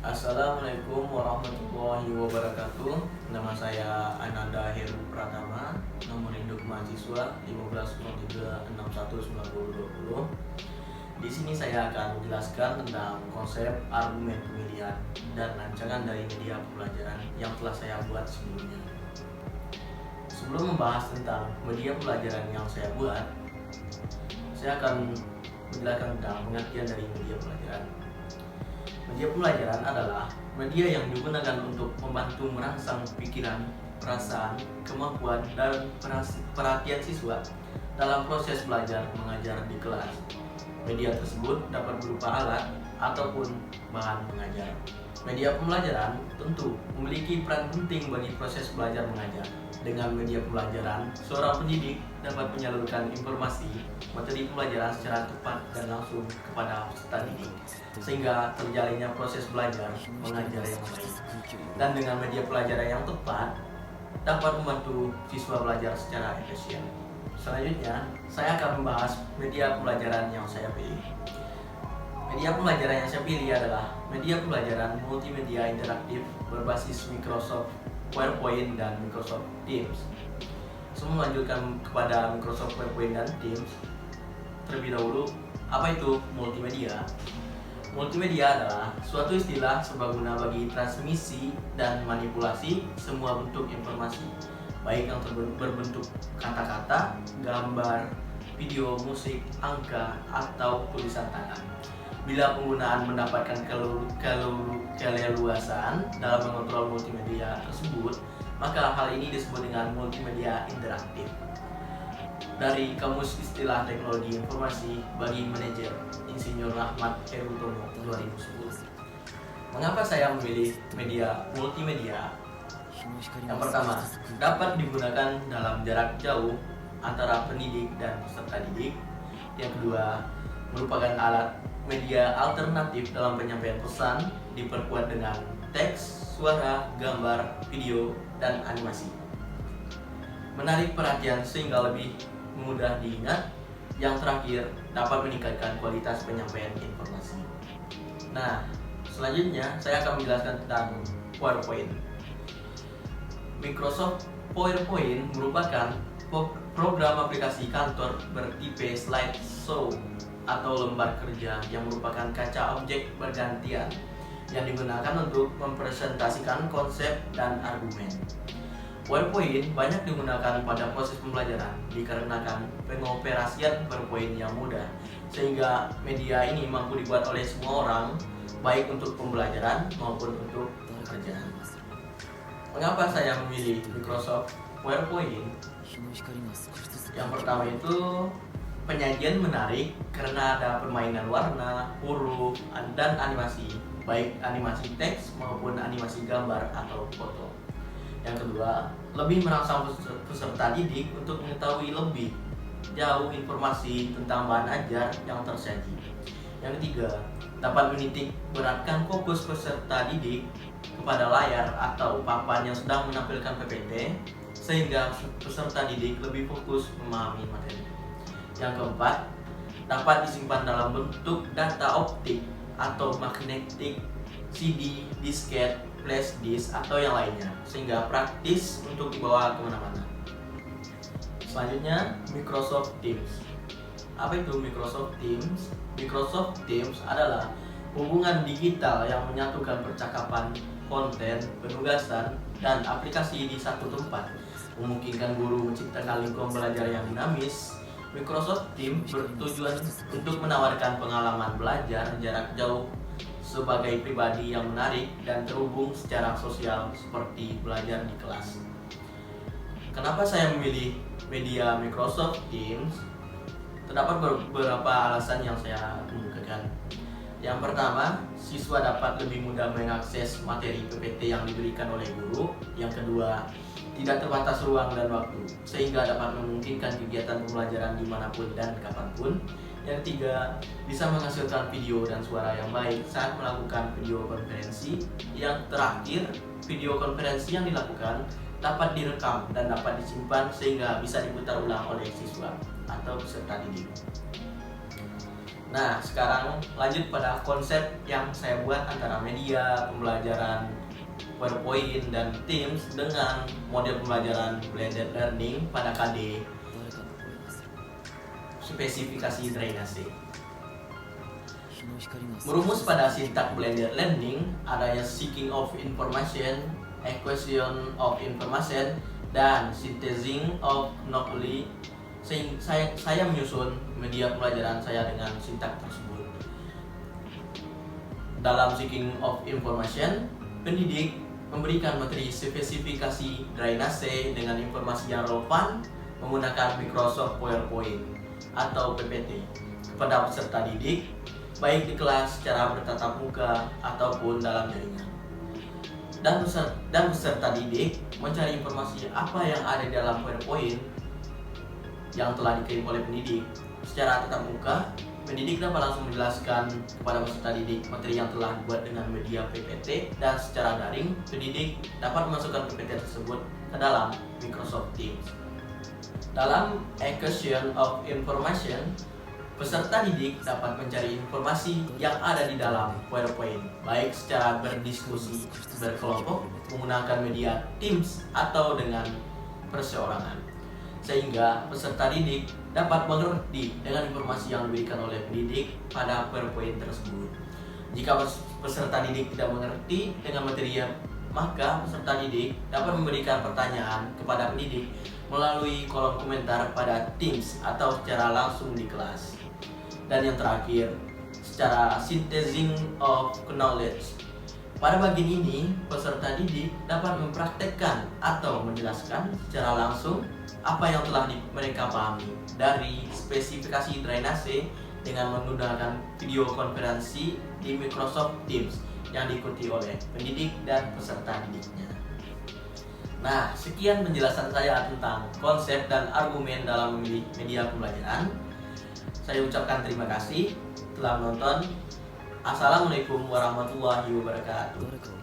Assalamualaikum warahmatullahi wabarakatuh. Nama saya Ananda Heru Pratama, nomor induk mahasiswa 1503619020. Di sini saya akan menjelaskan tentang konsep argumen pemilihan dan rancangan dari media pembelajaran yang telah saya buat sebelumnya. Sebelum membahas tentang media pembelajaran yang saya buat, saya akan menjelaskan tentang pengertian dari media pembelajaran. Media pembelajaran adalah media yang digunakan untuk membantu merangsang pikiran, perasaan, kemampuan, dan perhatian siswa dalam proses belajar mengajar di kelas. Media tersebut dapat berupa alat ataupun bahan pengajar. Media pembelajaran tentu memiliki peran penting bagi proses belajar mengajar. Dengan media pembelajaran, seorang pendidik dapat menyalurkan informasi materi pembelajaran secara tepat dan langsung kepada peserta didik, sehingga terjalinnya proses belajar mengajar yang baik. Dan dengan media pelajaran yang tepat, dapat membantu siswa belajar secara efisien. Selanjutnya, saya akan membahas media pembelajaran yang saya pilih. Media pembelajaran yang saya pilih adalah media pembelajaran multimedia interaktif berbasis Microsoft PowerPoint dan Microsoft Teams. Sebelum melanjutkan kepada Microsoft PowerPoint dan Teams, terlebih dahulu, apa itu multimedia? Multimedia adalah suatu istilah serbaguna bagi transmisi dan manipulasi semua bentuk informasi, baik yang berbentuk kata-kata, gambar, video, musik, angka, atau tulisan tangan. Bila penggunaan mendapatkan keleluasan dalam mengontrol multimedia tersebut, maka hal ini disebut dengan multimedia interaktif. Dari Kamus Istilah Teknologi Informasi bagi Manajer, Insinyur Rahmat Herutomo 2010. Mengapa saya memilih media multimedia? Yang pertama, dapat digunakan dalam jarak jauh antara pendidik dan peserta didik. Yang kedua, merupakan alat media alternatif dalam penyampaian pesan, diperkuat dengan teks, suara, gambar, video, dan animasi. Menarik perhatian sehingga lebih mudah diingat. Yang terakhir, dapat meningkatkan kualitas penyampaian informasi. Nah, selanjutnya saya akan menjelaskan tentang PowerPoint. Microsoft PowerPoint merupakan program aplikasi kantor bertipe slideshow atau lembar kerja yang merupakan kaca objek bergantian yang digunakan untuk mempresentasikan konsep dan argumen. PowerPoint banyak digunakan pada proses pembelajaran dikarenakan pengoperasian PowerPoint yang mudah, sehingga media ini mampu dibuat oleh semua orang, baik untuk pembelajaran maupun untuk pekerjaan. Mengapa saya memilih Microsoft PowerPoint? Yang pertama itu penyajian menarik karena ada permainan warna, huruf, dan animasi, baik animasi teks maupun animasi gambar atau foto. Yang kedua, lebih merangsang peserta didik untuk mengetahui lebih jauh informasi tentang bahan ajar yang tersaji. Yang ketiga, dapat menitik beratkan fokus peserta didik kepada layar atau papan yang sedang menampilkan PPT, sehingga peserta didik lebih fokus memahami materi. Yang keempat, dapat disimpan dalam bentuk data optik atau magnetik, CD, disket, flash disk, atau yang lainnya, sehingga praktis untuk dibawa kemana-mana. Selanjutnya, Microsoft Teams. Apa itu Microsoft Teams? Microsoft Teams adalah hubungan digital yang menyatukan percakapan, konten, penugasan, dan aplikasi di satu tempat, memungkinkan guru menciptakan lingkungan belajar yang dinamis. Microsoft Teams bertujuan untuk menawarkan pengalaman belajar jarak jauh sebagai pribadi yang menarik dan terhubung secara sosial seperti belajar di kelas. Kenapa saya memilih media Microsoft Teams? Terdapat beberapa alasan yang saya kemukakan. Yang pertama, siswa dapat lebih mudah mengakses materi PPT yang diberikan oleh guru. Yang kedua, tidak terbatas ruang dan waktu, sehingga dapat memungkinkan kegiatan pembelajaran dimanapun dan kapanpun. Yang ketiga, bisa menghasilkan video dan suara yang baik saat melakukan video konferensi. Yang terakhir, video konferensi yang dilakukan dapat direkam dan dapat disimpan sehingga bisa diputar ulang oleh siswa atau peserta didik. Nah, sekarang lanjut pada konsep yang saya buat antara media pembelajaran PowerPoint dan Teams dengan model pembelajaran blended learning pada KD spesifikasi drainase. Merumus pada sintak blended learning, adanya seeking of information, acquisition of information, dan synthesizing of knowledge. Saya menyusun media pembelajaran saya dengan sintak tersebut. Dalam seeking of information, pendidik memberikan materi spesifikasi drainase dengan informasi yang relevan menggunakan Microsoft PowerPoint atau PPT kepada peserta didik, baik di kelas secara bertatap muka ataupun dalam jaringan. Dan peserta didik mencari informasi apa yang ada di dalam PowerPoint yang telah dikirim oleh pendidik. Secara tatap muka, pendidik dapat langsung menjelaskan kepada peserta didik materi yang telah dibuat dengan media PPT, dan secara daring, pendidik dapat memasukkan PPT tersebut ke dalam Microsoft Teams. Dalam acquisition of information, peserta didik dapat mencari informasi yang ada di dalam PowerPoint, baik secara berdiskusi berkelompok menggunakan media Teams atau dengan perseorangan, sehingga peserta didik dapat mengerti dengan informasi yang diberikan oleh pendidik pada PowerPoint tersebut. Jika peserta didik tidak mengerti dengan materi, maka peserta didik dapat memberikan pertanyaan kepada pendidik melalui kolom komentar pada Teams atau secara langsung di kelas. Dan yang terakhir, secara synthesizing of knowledge. Pada bagian ini, peserta didik dapat mempraktekkan atau menjelaskan secara langsung apa yang telah mereka pahami dari spesifikasi drainase dengan menggunakan video konferensi di Microsoft Teams yang diikuti oleh pendidik dan peserta didiknya. Nah, sekian penjelasan saya tentang konsep dan argumen dalam memilih media pembelajaran. Saya ucapkan terima kasih telah menonton. Assalamualaikum warahmatullahi wabarakatuh.